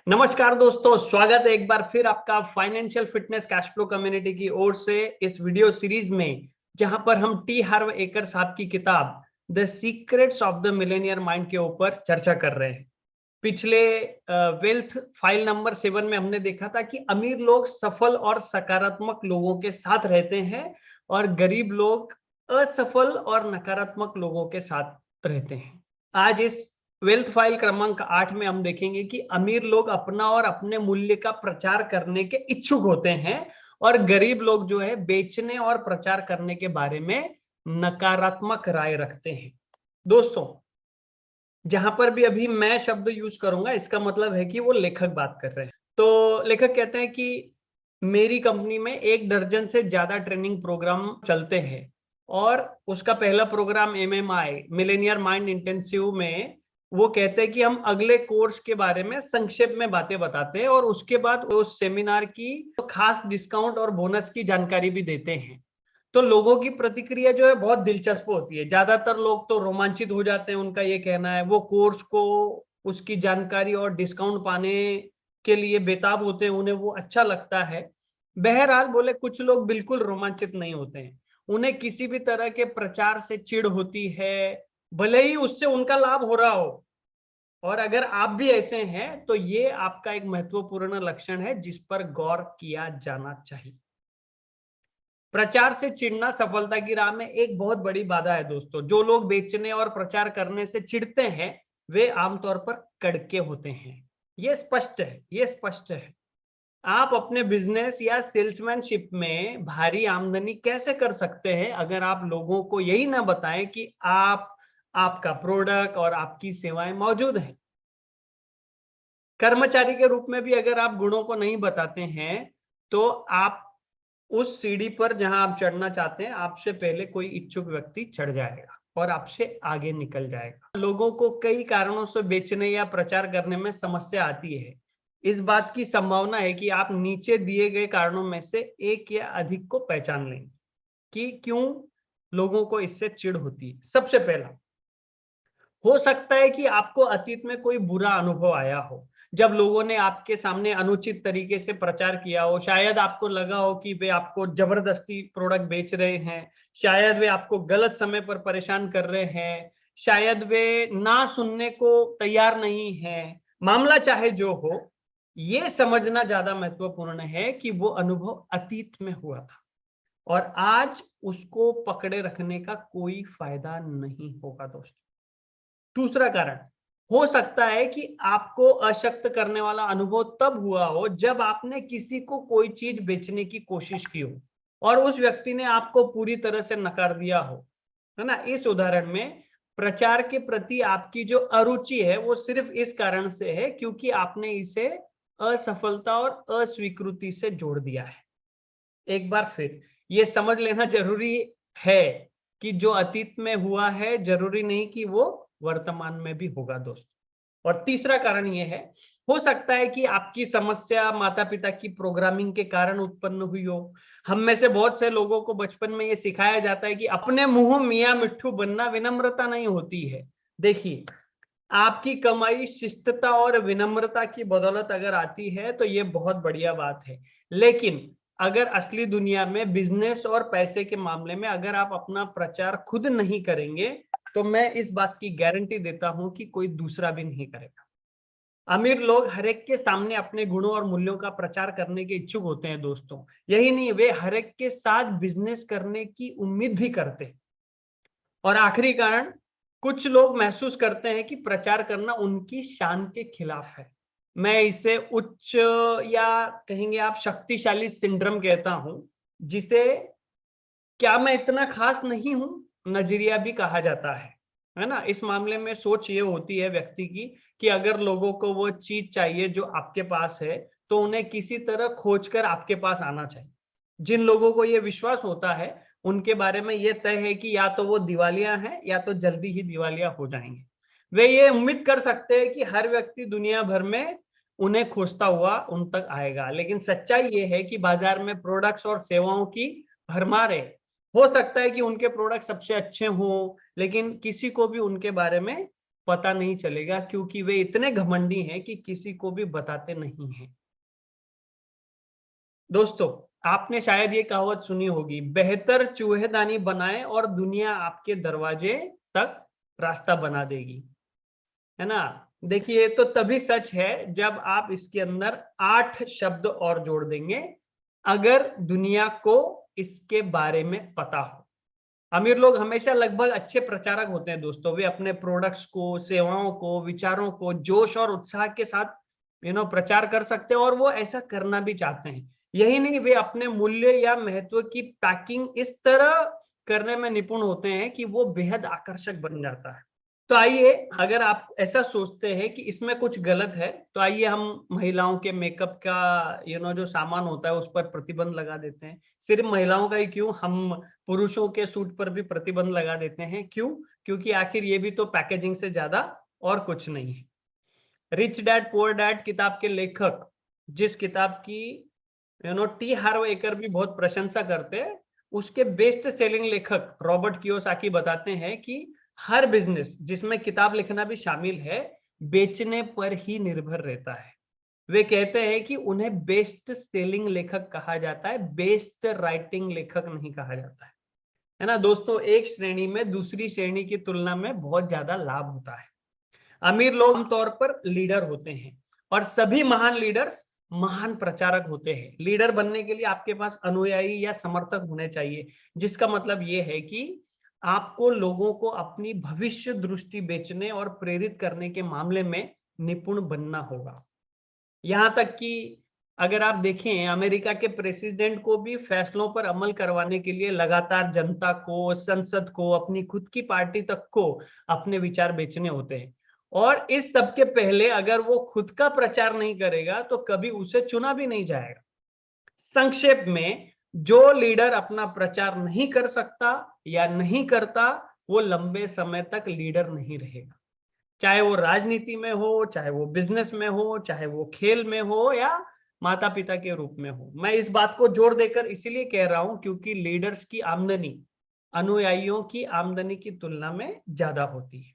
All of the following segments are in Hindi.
नमस्कार दोस्तों, स्वागत है एक बार फिर आपका financial fitness cash flow community की ओर से इस वीडियो सीरीज में, जहां पर हम टी हार्व एकर साहब की किताब the secrets of the Millionaire mind के ऊपर चर्चा कर रहे हैं। पिछले वेल्थ फाइल नंबर 7 में हमने देखा था कि अमीर लोग सफल और सकारात्मक लोगों के साथ रहते हैं और गरीब लोग असफल और नकारात्मक लोगों के साथ रहते हैं। आज इस वेल्थ फाइल क्रमांक 8 में हम देखेंगे कि अमीर लोग अपना और अपने मूल्य का प्रचार करने के इच्छुक होते हैं और गरीब लोग जो है बेचने और प्रचार करने के बारे में नकारात्मक राय रखते हैं। दोस्तों, जहां पर भी अभी मैं शब्द यूज करूंगा इसका मतलब है कि वो लेखक बात कर रहे हैं। तो लेखक कहते हैं कि मेरी कंपनी में 1 दर्जन से ज्यादा ट्रेनिंग प्रोग्राम चलते हैं और उसका पहला programme MMI millionaire mind intensive में वो कहते हैं कि हम अगले कोर्स के बारे में संक्षेप में बातें बताते हैं और उसके बाद उस सेमिनार की खास डिस्काउंट और बोनस की जानकारी भी देते हैं। तो लोगों की प्रतिक्रिया जो है बहुत दिलचस्प होती है। ज्यादातर लोग तो रोमांचित हो जाते हैं, उनका ये कहना है। वो कोर्स को, उसकी जानकारी और डिस्काउंट पाने के लिए बेताब होते हैं, उन्हें वो अच्छा लगता है। बहरहाल बोले कुछ लोग बिल्कुल रोमांचित नहीं होते हैं, उन्हें किसी भी तरह के प्रचार से चिढ़ होती है, भले ही उससे उनका लाभ हो रहा हो। और अगर आप भी ऐसे हैं तो ये आपका एक महत्वपूर्ण लक्षण है जिस पर गौर किया जाना चाहिए। प्रचार से चिढ़ना सफलता की राह में एक बहुत बड़ी बाधा है दोस्तों। जो लोग बेचने और प्रचार करने से चिढ़ते हैं वे आमतौर पर कड़के होते हैं। ये स्पष्ट है, ये स्पष्ट है। आप अपने बिजनेस या सेल्समैनशिप में भारी आमदनी कैसे कर सकते हैं अगर आप लोगों को यही ना बताएं कि आपका प्रोडक्ट और आपकी सेवाएं मौजूद हैं। कर्मचारी के रूप में भी अगर आप गुणों को नहीं बताते हैं तो आप उस सीढ़ी पर जहां आप चढ़ना चाहते हैं, आपसे पहले कोई इच्छुक व्यक्ति चढ़ जाएगा और आपसे आगे निकल जाएगा। लोगों को कई कारणों से बेचने या प्रचार करने में समस्या आती है। इस बात की संभावना है कि आप नीचे दिए गए कारणों में से एक या अधिक को पहचान लेंगे कि क्यों लोगों को इससे चिढ़ होती है। सबसे पहला, हो सकता है कि आपको अतीत में कोई बुरा अनुभव आया हो, जब लोगों ने आपके सामने अनुचित तरीके से प्रचार किया हो। शायद आपको लगा हो कि वे आपको जबरदस्ती प्रोडक्ट बेच रहे हैं, शायद वे आपको गलत समय पर परेशान कर रहे हैं, शायद वे ना सुनने को तैयार नहीं है। मामला चाहे जो हो, ये समझना ज्यादा महत्वपूर्ण है कि वो अनुभव अतीत में हुआ था और आज उसको पकड़े रखने का कोई फायदा नहीं होगा दोस्तों। दूसरा कारण, हो सकता है कि आपको अशक्त करने वाला अनुभव तब हुआ हो जब आपने किसी को कोई चीज बेचने की कोशिश की हो और उस व्यक्ति ने आपको पूरी तरह से नकार दिया हो, है ना। इस उदाहरण में प्रचार के प्रति आपकी जो अरुचि है वो सिर्फ इस कारण से है क्योंकि आपने इसे असफलता और अस्वीकृति से जोड़ दिया है। एक बार फिर ये समझ लेना जरूरी है कि जो अतीत में हुआ है जरूरी नहीं कि वो वर्तमान में भी होगा दोस्त। और तीसरा कारण ये है, हो सकता है कि आपकी समस्या माता पिता की प्रोग्रामिंग के कारण उत्पन्न हुई हो। हम में से बहुत से लोगों को बचपन में ये सिखाया जाता है कि अपने मुंह मियाँ मिट्ठू बनना विनम्रता नहीं होती है। देखिए, आपकी कमाई शिष्टता और विनम्रता की बदौलत अगर आती है तो ये बहुत बढ़िया बात है। लेकिन अगर असली दुनिया में बिजनेस और पैसे के मामले में अगर आप अपना प्रचार खुद नहीं करेंगे तो मैं इस बात की गारंटी देता हूं कि कोई दूसरा भी नहीं करेगा। अमीर लोग हर एक के सामने अपने गुणों और मूल्यों का प्रचार करने के इच्छुक होते हैं दोस्तों। यही नहीं, वे हर एक के साथ बिजनेस करने की उम्मीद भी करते हैं। और आखिरी कारण, कुछ लोग महसूस करते हैं कि प्रचार करना उनकी शान के खिलाफ है। मैं इसे उच्च या कहेंगे आप शक्तिशाली सिंड्रोम कहता हूं, जिसे क्या मैं इतना खास नहीं हूं नजरिया भी कहा जाता है ना। इस मामले में सोच ये होती है व्यक्ति की कि अगर लोगों को वो चीज चाहिए जो आपके पास है तो उन्हें किसी तरह खोजकर आपके पास आना चाहिए। जिन लोगों को ये विश्वास होता है उनके बारे में ये तय है कि या तो वो दिवालिया हैं या तो जल्दी ही दिवालिया हो जाएंगे। वे ये उम्मीद कर सकते हैं कि हर व्यक्ति दुनिया भर में उन्हें खोजता हुआ उन तक आएगा। लेकिन सच्चाई ये है कि बाजार में प्रोडक्ट्स और सेवाओं की भरमार है। हो सकता है कि उनके प्रोडक्ट सबसे अच्छे हों लेकिन किसी को भी उनके बारे में पता नहीं चलेगा, क्योंकि वे इतने घमंडी हैं कि किसी को भी बताते नहीं हैं। दोस्तों, आपने शायद ये कहावत सुनी होगी, बेहतर चूहेदानी बनाए और दुनिया आपके दरवाजे तक रास्ता बना देगी, है ना। देखिए, तो तभी सच है जब आप इसके अंदर 8 शब्द और जोड़ देंगे, अगर दुनिया को इसके बारे में पता हो। अमीर लोग हमेशा लगभग अच्छे प्रचारक होते हैं दोस्तों। वे अपने प्रोडक्ट्स को, सेवाओं को, विचारों को जोश और उत्साह के साथ प्रचार कर सकते हैं, और वो ऐसा करना भी चाहते हैं। यही नहीं, वे अपने मूल्य या महत्व की पैकिंग इस तरह करने में निपुण होते हैं कि वो बेहद आकर्षक बन जाता है। तो आइए, अगर आप ऐसा सोचते हैं कि इसमें कुछ गलत है, तो आइए हम महिलाओं के मेकअप का जो सामान होता है उस पर प्रतिबंध लगा देते हैं। सिर्फ महिलाओं का ही क्यों, हम पुरुषों के सूट पर भी प्रतिबंध लगा देते हैं। क्यों? क्योंकि आखिर ये भी तो पैकेजिंग से ज्यादा और कुछ नहीं है। रिच डैड पुअर डैड किताब के लेखक, जिस किताब की टी हार्व एकर भी बहुत प्रशंसा करते हैं, उसके बेस्ट सेलिंग लेखक रॉबर्ट कियोसाकी बताते हैं कि हर बिजनेस, जिसमें किताब लिखना भी शामिल है, बेचने पर ही निर्भर रहता है। वे कहते हैं कि उन्हें बेस्ट सेलिंग लेखक कहा जाता है, बेस्ट राइटिंग लेखक नहीं कहा जाता है ना दोस्तों। एक श्रेणी में दूसरी श्रेणी की तुलना में बहुत ज्यादा लाभ होता है। अमीर लोग आमतौर पर लीडर होते हैं, और सभी महान लीडर्स महान प्रचारक होते हैं। लीडर बनने के लिए आपके पास अनुयायी या समर्थक होने चाहिए, जिसका मतलब ये है कि आपको लोगों को अपनी भविष्य दृष्टि बेचने और प्रेरित करने के मामले में निपुण बनना होगा। यहां तक कि अगर आप देखें, अमेरिका के प्रेसिडेंट को भी फैसलों पर अमल करवाने के लिए लगातार जनता को, संसद को, अपनी खुद की पार्टी तक को अपने विचार बेचने होते हैं। और इस सब के पहले अगर वो खुद का प्रचार नहीं करेगा तो कभी उसे चुना भी नहीं जाएगा। संक्षेप में, जो लीडर अपना प्रचार नहीं कर सकता या नहीं करता, वो लंबे समय तक लीडर नहीं रहेगा। चाहे वो राजनीति में हो, चाहे वो बिजनेस में हो, चाहे वो खेल में हो, या माता पिता के रूप में हो। मैं इस बात को जोर देकर इसीलिए कह रहा हूं क्योंकि लीडर्स की आमदनी अनुयायियों की आमदनी की तुलना में ज्यादा होती है।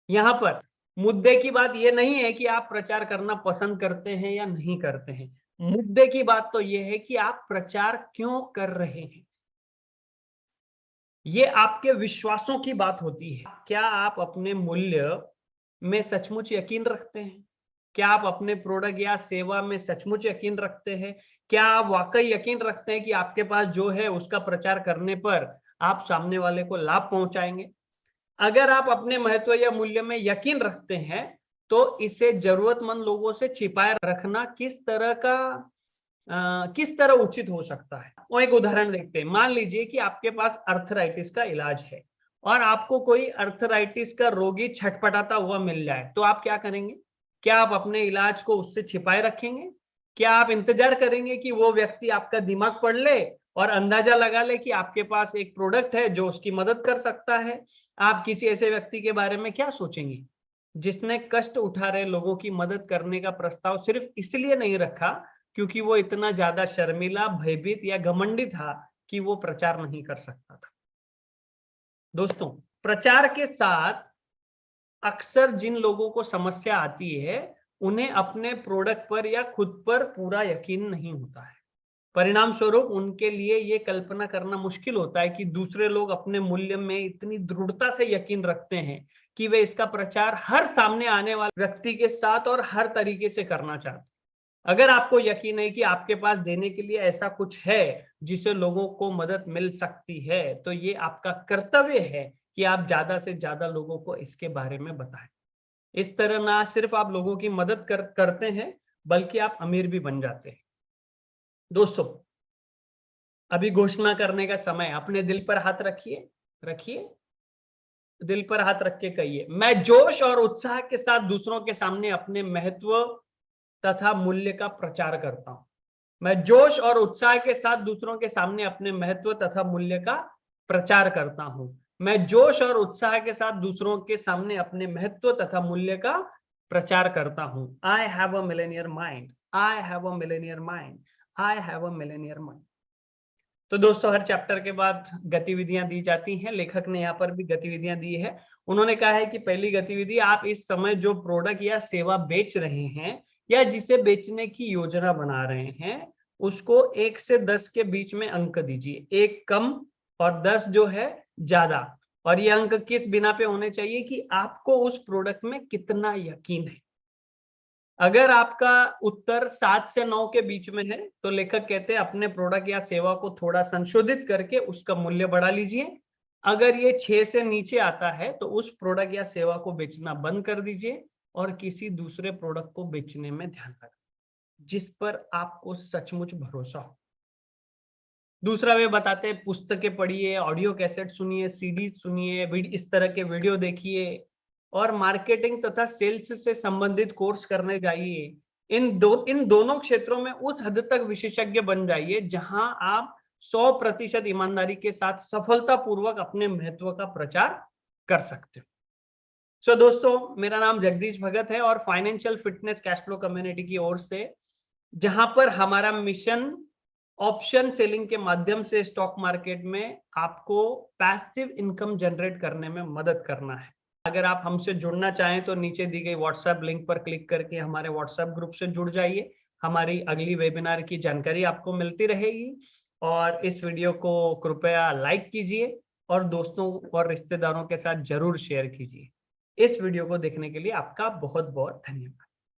यहां पर मुद्दे की बात यह नहीं है कि आप प्रचार करना पसंद करते हैं या नहीं करते हैं। मुद्दे की बात तो यह है कि आप प्रचार क्यों कर रहे हैं। ये आपके विश्वासों की बात होती है। क्या आप अपने मूल्य में सचमुच यकीन रखते हैं? क्या आप अपने प्रोडक्ट या सेवा में सचमुच यकीन रखते हैं? क्या आप वाकई यकीन रखते हैं कि आपके पास जो है उसका प्रचार करने पर आप सामने वाले को लाभ पहुंचाएंगे? अगर आप अपने महत्व या मूल्य में यकीन रखते हैं, तो इसे जरूरतमंद लोगों से छिपाए रखना किस तरह उचित हो सकता है। वो एक उदाहरण देखते हैं। मान लीजिए कि आपके पास अर्थराइटिस का इलाज है, और आपको कोई अर्थराइटिस का रोगी छटपटाता हुआ मिल जाए, तो आप क्या करेंगे? क्या आप अपने इलाज को उससे छिपाए रखेंगे? क्या आप इंतजार करेंगे कि वो व्यक्ति आपका दिमाग पढ़ ले और अंदाजा लगा ले कि आपके पास एक प्रोडक्ट है जो उसकी मदद कर सकता है? आप किसी ऐसे व्यक्ति के बारे में क्या सोचेंगे जिसने कष्ट उठा रहे लोगों की मदद करने का प्रस्ताव सिर्फ इसलिए नहीं रखा क्योंकि वो इतना ज्यादा शर्मीला, भयभीत या घमंडी था कि वो प्रचार नहीं कर सकता था। दोस्तों, प्रचार के साथ अक्सर जिन लोगों को समस्या आती है, उन्हें अपने प्रोडक्ट पर या खुद पर पूरा यकीन नहीं होता है। परिणाम स्वरूप उनके लिए ये कल्पना करना मुश्किल होता है कि दूसरे लोग अपने मूल्य में इतनी दृढ़ता से यकीन रखते हैं कि वे इसका प्रचार हर सामने आने वाले व्यक्ति के साथ और हर तरीके से करना चाहते हैं। अगर आपको यकीन है कि आपके पास देने के लिए ऐसा कुछ है जिसे लोगों को मदद मिल सकती है, तो ये आपका कर्तव्य है कि आप ज्यादा से ज्यादा लोगों को इसके बारे में बताएं। इस तरह ना सिर्फ आप लोगों की मदद करते हैं, बल्कि आप अमीर भी बन जाते हैं। दोस्तों, अभी घोषणा करने का समय। अपने दिल पर हाथ रखिए, रखिए, दिल पर हाथ रख के कहिए, मैं जोश और उत्साह के साथ दूसरों के सामने अपने महत्व तथा मूल्य का प्रचार करता हूं। मैं जोश और उत्साह के साथ दूसरों के सामने अपने महत्व तथा मूल्य का प्रचार करता हूं। मैं जोश और उत्साह के साथ दूसरों के सामने अपने महत्व तथा मूल्य का प्रचार करता हूं। I have a millionaire mind, I have a millionaire mind, I have a millionaire mind. तो दोस्तों हर चैप्टर के बाद गतिविधियां दी जाती हैं। लेखक ने यहाँ पर भी गतिविधियां दी है। उन्होंने कहा है कि पहली गतिविधि, आप इस समय जो प्रोडक्ट या सेवा बेच रहे हैं या जिसे बेचने की योजना बना रहे हैं, उसको 1 से 10 के बीच में अंक दीजिए। 1 कम और 10 जो है ज्यादा। और ये अंक किस बिना पे होने चाहिए कि आपको उस प्रोडक्ट में कितना यकीन है। अगर आपका उत्तर 7 से 9 के बीच में है तो लेखक कहते हैं अपने प्रोडक्ट या सेवा को थोड़ा संशोधित करके उसका मूल्य बढ़ा लीजिए। अगर ये 6 से नीचे आता है तो उस प्रोडक्ट या सेवा को बेचना बंद कर दीजिए और किसी दूसरे प्रोडक्ट को बेचने में ध्यान रखें जिस पर आपको सचमुच भरोसा हो। दूसरा वे बताते हैं पुस्तकें पढ़िए, ऑडियो कैसेट सुनिए, सीडी सुनिए, इस तरह के वीडियो देखिए और मार्केटिंग तथा सेल्स से संबंधित कोर्स करने जाइए। इन दोनों क्षेत्रों में उस हद तक विशेषज्ञ बन जाइए जहां आप 100% ईमानदारी के साथ सफलतापूर्वक अपने महत्व का प्रचार कर सकते हो। सो दोस्तों, मेरा नाम जगदीश भगत है और financial fitness cash flow community की ओर से, जहां पर हमारा मिशन ऑप्शन सेलिंग के माध्यम से स्टॉक मार्केट में आपको पैसिव इनकम जनरेट करने में मदद करना है। अगर आप हमसे जुड़ना चाहें तो नीचे दी गई व्हाट्सएप लिंक पर क्लिक करके हमारे व्हाट्सएप ग्रुप से जुड़ जाइए। हमारी अगली वेबिनार की जानकारी आपको मिलती रहेगी और इस वीडियो को कृपया लाइक कीजिए और दोस्तों और रिश्तेदारों के साथ जरूर शेयर कीजिए। इस वीडियो को देखने के लिए आपका बहुत बहुत धन्यवाद।